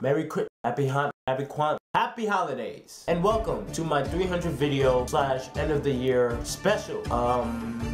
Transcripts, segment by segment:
Merry Christmas, Happy Holidays, and welcome to my 300 video / end of the year special.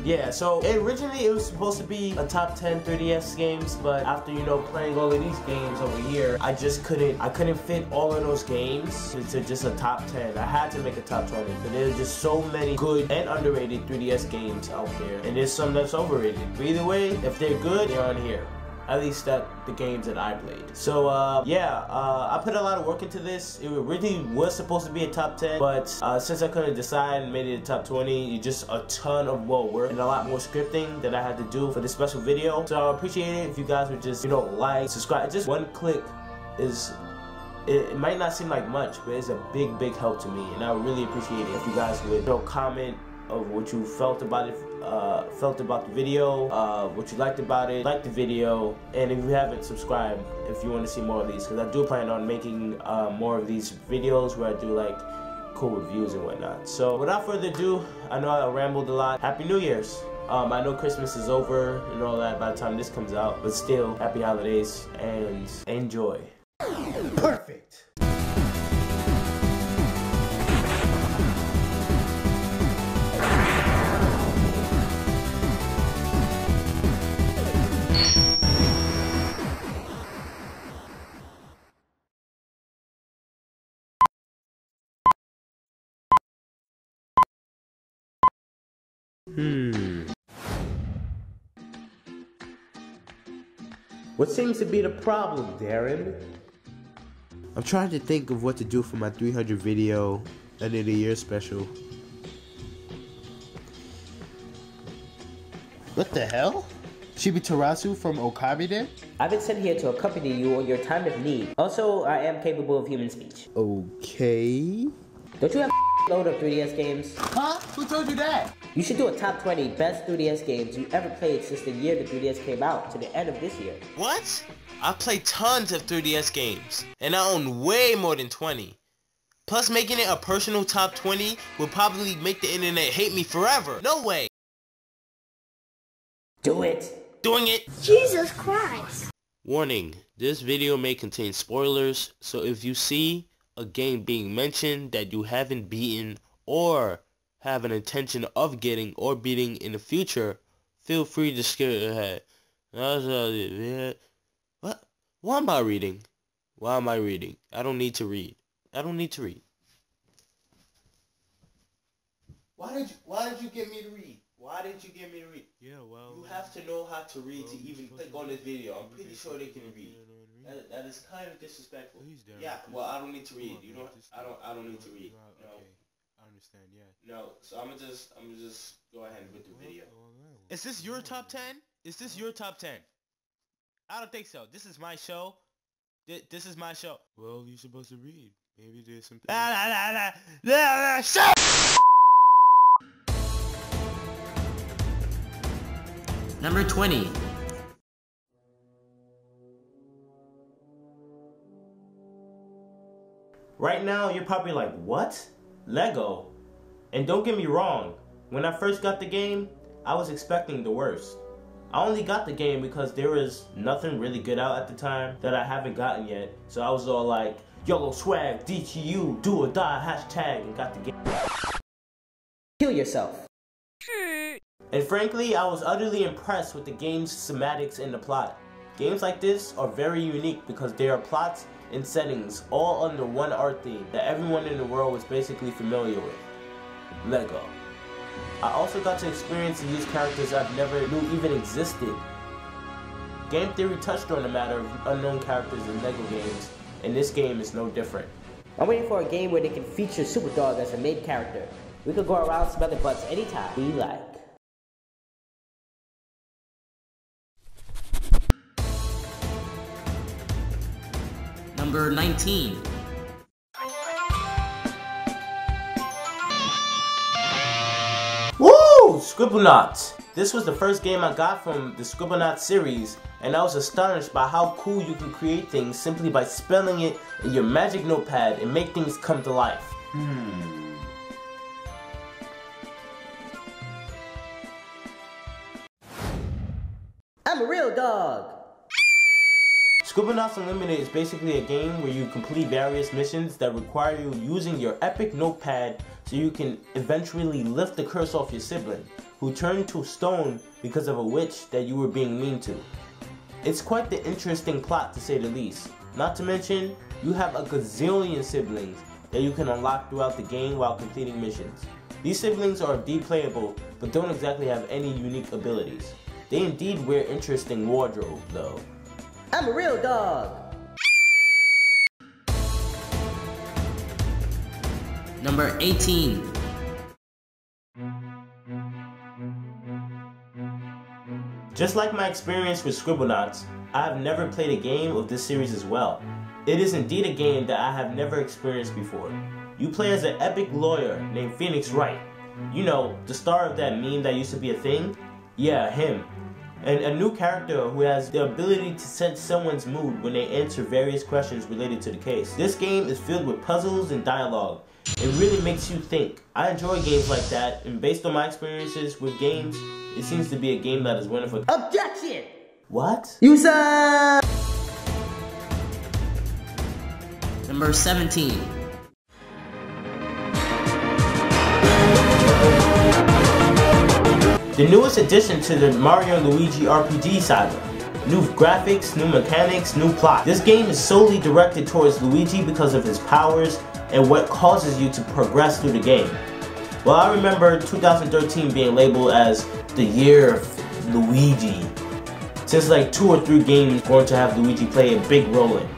Yeah, so originally it was supposed to be a top 10 3DS games, but after, you know, playing all of these games over here, I couldn't fit all of those games into just a top 10. I had to make a top 20, but there's just so many good and underrated 3DS games out there, and there's some that's overrated. But either way, if they're good, they're on here. At least the games that I played. So I put a lot of work into this. It really was supposed to be a top 10, but since I couldn't decide and made it a top 20, it's just a ton of work and a lot more scripting that I had to do for this special video. So I appreciate it if you guys would just, you know, like, subscribe. Just one click is, it might not seem like much, but it's a big help to me, and I would really appreciate it if you guys would, you know, comment of what you felt about it, the video, what you liked about it, like the video, and if you haven't, subscribed if you want to see more of these, because I do plan on making more of these videos where I do like cool reviews and whatnot. So without further ado, I know I rambled a lot. Happy New Year's. I know Christmas is over and all that by the time this comes out, but still, happy holidays and enjoy. Perfect. What seems to be the problem, Darren? I'm trying to think of what to do for my 300 video end of the year special. What the hell? Chibi Tarasu from Okabe there? I've been sent here to accompany you on your time of need. Also, I am capable of human speech. Okay. Don't you have a load of 3DS games? Huh? Who told you that? You should do a top 20 best 3DS games you ever played since the year the 3DS came out to the end of this year. What? I played tons of 3DS games, and I own way more than 20. Plus, making it a personal top 20 will probably make the internet hate me forever. No way. Do it. Doing it. Jesus Christ. Warning, this video may contain spoilers, so if you see a game being mentioned that you haven't beaten or have an intention of getting or beating in the future, feel free to skip ahead. What? Why am I reading? Why am I reading? I don't need to read. I don't need to read. Why did you get me to read? Why did you get me to read? Yeah, well, you have to know how to read to even click on this video. I'm pretty sure they can read. That is kind of disrespectful. Yeah, well, I don't need to read. You know, I don't need to read. No. I understand, yeah. No, so I'm gonna just go ahead with the video. Is this your top 10? Is this your top 10? I don't think so. This is my show. This is my show. Well, you're supposed to read. Maybe there's some Number 20. Right now, you're probably like, what? Lego? And don't get me wrong, when I first got the game, I was expecting the worst. I only got the game because there was nothing really good out at the time that I haven't gotten yet. So I was all like, YOLO swag, DTU, do or die, #, and got the game. Kill yourself. And frankly, I was utterly impressed with the game's thematics and the plot. Games like this are very unique because they are plots and settings all under one art theme that everyone in the world was basically familiar with. Lego. I also got to experience and use characters I've never knew even existed. Game theory touched on the matter of unknown characters in Lego games, and this game is no different. I'm waiting for a game where they can feature Superdog as a main character. We could go around smelling butts anytime we like. Number 19. Woo! Scribblenauts! This was the first game I got from the Scribblenauts series, and I was astonished by how cool you can create things simply by spelling it in your magic notepad and make things come to life. I'm a real dog. Scribblenauts Unlimited is basically a game where you complete various missions that require you using your epic notepad so you can eventually lift the curse off your sibling, who turned to stone because of a witch that you were being mean to. It's quite the interesting plot to say the least. Not to mention, you have a gazillion siblings that you can unlock throughout the game while completing missions. These siblings are indeed playable, but don't exactly have any unique abilities. They indeed wear interesting wardrobe though. I'm a real dog. Number 18. Just like my experience with Scribblenauts, I have never played a game of this series as well. It is indeed a game that I have never experienced before. You play as an epic lawyer named Phoenix Wright. You know, the star of that meme that used to be a thing? Yeah, him. And a new character who has the ability to sense someone's mood when they answer various questions related to the case. This game is filled with puzzles and dialogue. It really makes you think. I enjoy games like that, and based on my experiences with games, it seems to be a game that is wonderful. Objection! What? You suck! Number 17. The newest addition to the Mario & Luigi RPG saga. New graphics, new mechanics, new plot. This game is solely directed towards Luigi because of his powers and what causes you to progress through the game. Well, I remember 2013 being labeled as the year of Luigi, since like 2 or 3 games going to have Luigi play a big role in.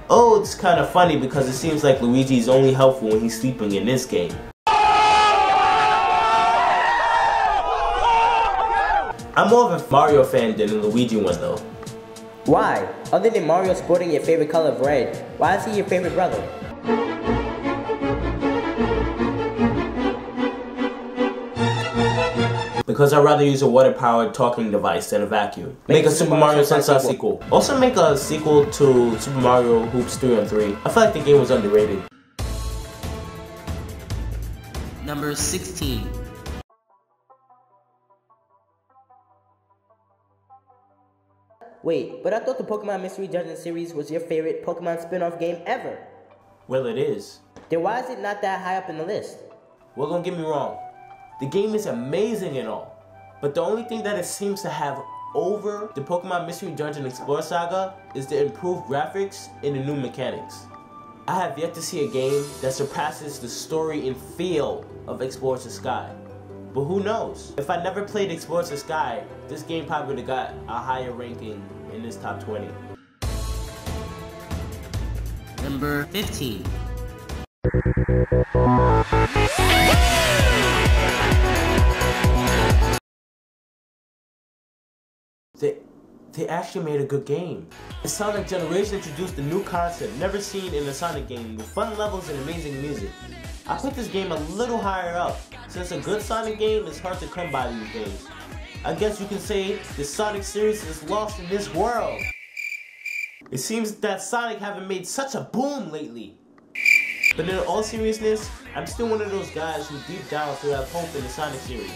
Oh, it's kind of funny because it seems like Luigi is only helpful when he's sleeping in this game. I'm more of a Mario fan than a Luigi one though. Why? Other than Mario sporting your favorite color of red, why is he your favorite brother? Because I'd rather use a water-powered talking device than a vacuum. Make a Super Mario Sunshine sequel. Also make a sequel to Super Mario Hoops 3 on 3. I feel like the game was underrated. Number 16. Wait, but I thought the Pokemon Mystery Dungeon series was your favorite Pokemon spin-off game ever. Well, it is. Then why is it not that high up in the list? Well, don't get me wrong. The game is amazing and all. But the only thing that it seems to have over the Pokemon Mystery Dungeon Explorer Saga is the improved graphics and the new mechanics. I have yet to see a game that surpasses the story and feel of Explorers of Sky. But who knows? If I never played Explorers of Sky, this game probably would have got a higher ranking in this top 20. Number 15. They actually made a good game. The Sonic Generation introduced a new concept never seen in a Sonic game with fun levels and amazing music. I put this game a little higher up, since a good Sonic game is hard to come by these days. I guess you can say the Sonic series is lost in this world. It seems that Sonic haven't made such a boom lately. But in all seriousness, I'm still one of those guys who deep down still have hope in the Sonic series.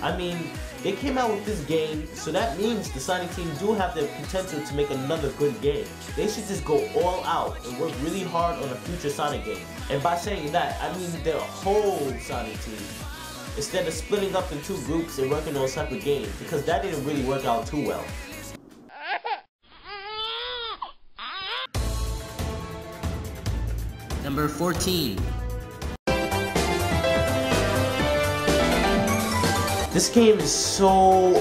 I mean, they came out with this game, so that means the Sonic team do have the potential to make another good game. They should just go all out and work really hard on a future Sonic game. And by saying that, I mean their whole Sonic team, instead of splitting up in 2 groups and working on separate games, because that didn't really work out too well. Number 14. This game is so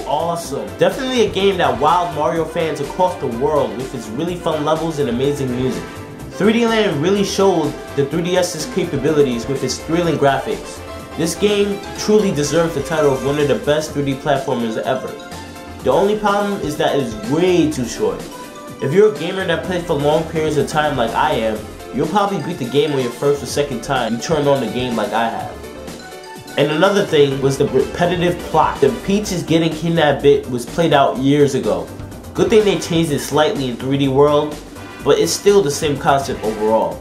awesome. Definitely a game that wowed Mario fans across the world with its really fun levels and amazing music. 3D Land really showed the 3DS's capabilities with its thrilling graphics. This game truly deserves the title of one of the best 3D platformers ever. The only problem is that it is way too short. If you're a gamer that plays for long periods of time like I am, you'll probably beat the game on your first or second time you turn on the game like I have. And another thing was the repetitive plot. The Peach's getting kidnapped bit was played out years ago. Good thing they changed it slightly in 3D World, but it's still the same concept overall.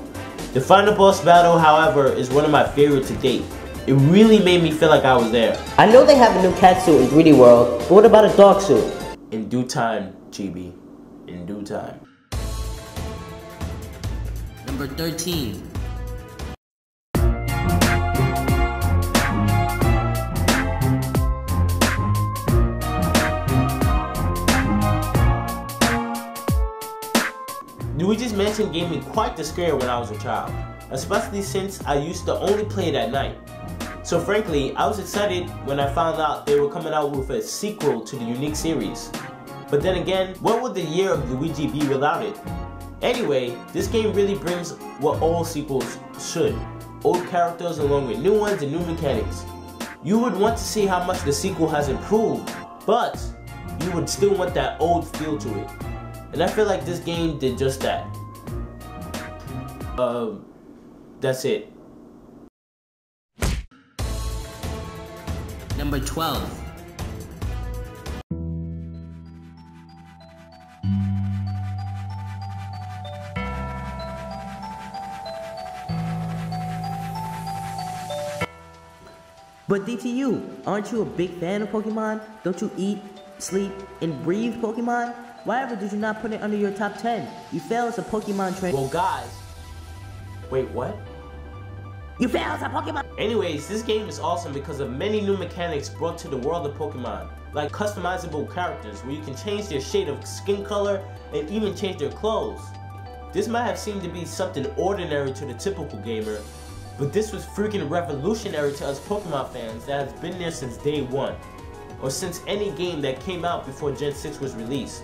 The final boss battle, however, is one of my favorites to date. It really made me feel like I was there. I know they have a new cat suit in 3D World, but what about a dog suit? In due time, Chibi. In due time. Number 13. Luigis Mansion gave me quite the scare when I was a child, especially since I used to only play it at night. So frankly, I was excited when I found out they were coming out with a sequel to the unique series. But then again, what would the year of Luigi be without it? Anyway, this game really brings what all sequels should. Old characters along with new ones and new mechanics. You would want to see how much the sequel has improved, but you would still want that old feel to it. And I feel like this game did just that. That's it. Number 12. But DTU, aren't you a big fan of Pokemon? Don't you eat, sleep, and breathe Pokemon? Why ever did you not put it under your top 10? You fail as a Pokemon trainer. Well guys, wait, what? You fail as a Pokemon. Anyways, this game is awesome because of many new mechanics brought to the world of Pokemon, like customizable characters where you can change their shade of skin color and even change their clothes. This might have seemed to be something ordinary to the typical gamer, but this was freaking revolutionary to us Pokemon fans that has been there since day one, or since any game that came out before Gen 6 was released.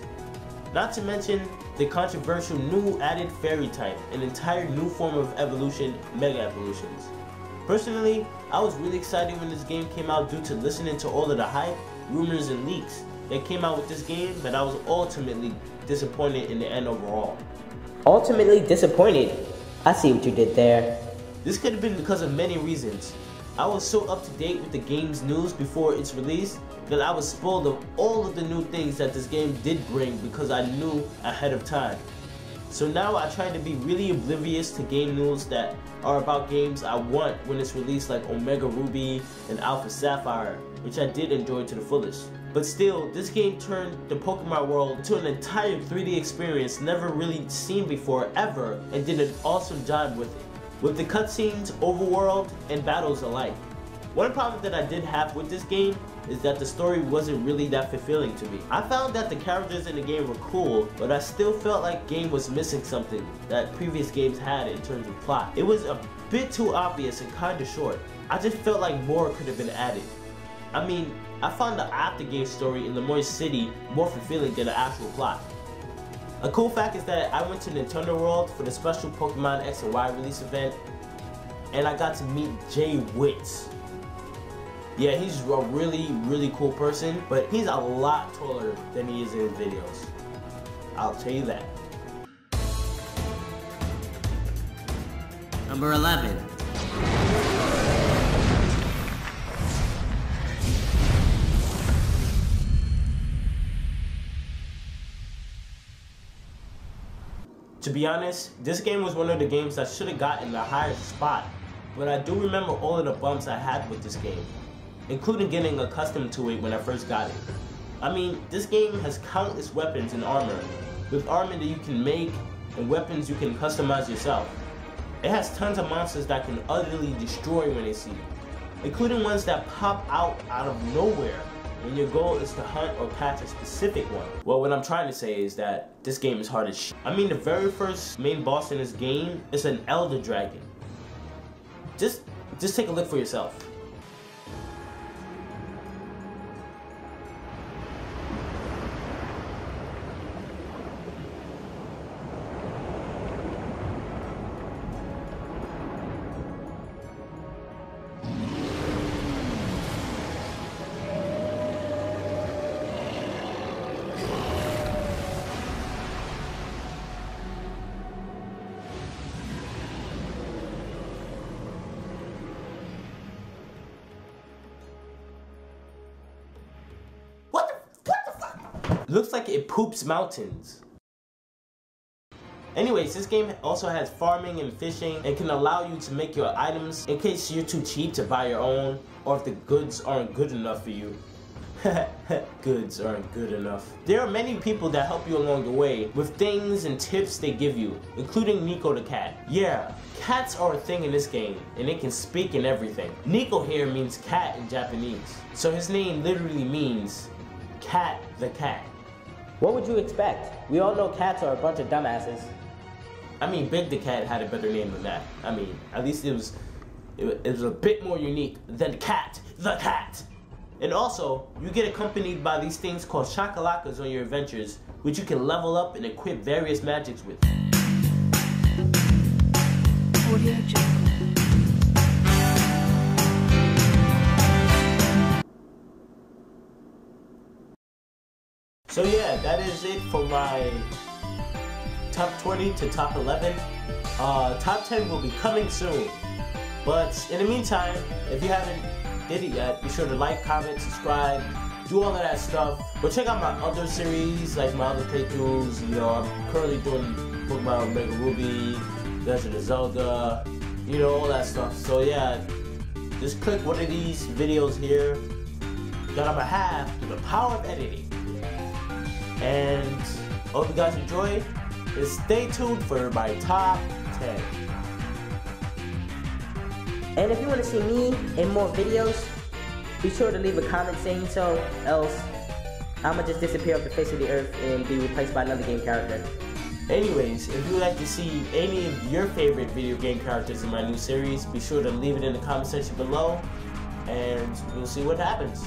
Not to mention the controversial new added fairy type, an entire new form of evolution, Mega Evolutions. Personally, I was really excited when this game came out due to listening to all of the hype, rumors, and leaks that came out with this game, but I was ultimately disappointed in the end overall. Ultimately disappointed? I see what you did there. This could have been because of many reasons. I was so up to date with the game's news before its release that I was spoiled of all of the new things that this game did bring because I knew ahead of time. So now I try to be really oblivious to game news that are about games I want when it's released, like Omega Ruby and Alpha Sapphire, which I did enjoy to the fullest. But still, this game turned the Pokemon world into an entire 3D experience never really seen before ever, and did an awesome job with it, with the cutscenes, overworld, and battles alike. One problem that I did have with this game is that the story wasn't really that fulfilling to me. I found that the characters in the game were cool, but I still felt like the game was missing something that previous games had in terms of plot. It was a bit too obvious and kinda short. I just felt like more could have been added. I mean, I found the after-game story in Lemoyne City more fulfilling than the actual plot. A cool fact is that I went to Nintendo World for the special Pokemon X and Y release event, and I got to meet Jay Witz. Yeah, he's a really cool person, but he's a lot taller than he is in his videos. I'll tell you that. Number 11. To be honest, this game was one of the games that should have gotten the highest spot, but I do remember all of the bumps I had with this game, including getting accustomed to it when I first got it. I mean, this game has countless weapons and armor, with armor that you can make and weapons you can customize yourself. It has tons of monsters that can utterly destroy when they see you, including ones that pop out of nowhere when your goal is to hunt or catch a specific one. Well, what I'm trying to say is that this game is hard as shit. I mean, the very first main boss in this game is an Elder Dragon. Just take a look for yourself. Looks like it poops mountains. Anyways, this game also has farming and fishing and can allow you to make your items in case you're too cheap to buy your own or if the goods aren't good enough for you. Goods aren't good enough. There are many people that help you along the way with things and tips they give you, including Nico the cat. Yeah, cats are a thing in this game, and they can speak and everything. Nico here means cat in Japanese, so his name literally means Cat the cat. What would you expect? We all know cats are a bunch of dumbasses. I mean, Big the cat had a better name than that. I mean, at least it was a bit more unique than Cat the cat. And also, you get accompanied by these things called shakalakas on your adventures, which you can level up and equip various magics with. So yeah, that is it for my top 20 to top 11. Top 10 will be coming soon. But in the meantime, if you haven't did it yet, be sure to like, comment, subscribe, do all of that stuff. But check out my other series, like my other playthroughs. You know, I'm currently doing Pokemon Mega Ruby, Legend of Zelda, you know, all that stuff. So yeah, just click one of these videos here that I'm gonna have through the power of editing. And hope you guys enjoy, and stay tuned for my top 10. And if you want to see me in more videos, be sure to leave a comment saying so, else I'ma just disappear off the face of the earth and be replaced by another game character. Anyways, if you would like to see any of your favorite video game characters in my new series, be sure to leave it in the comment section below, and we'll see what happens.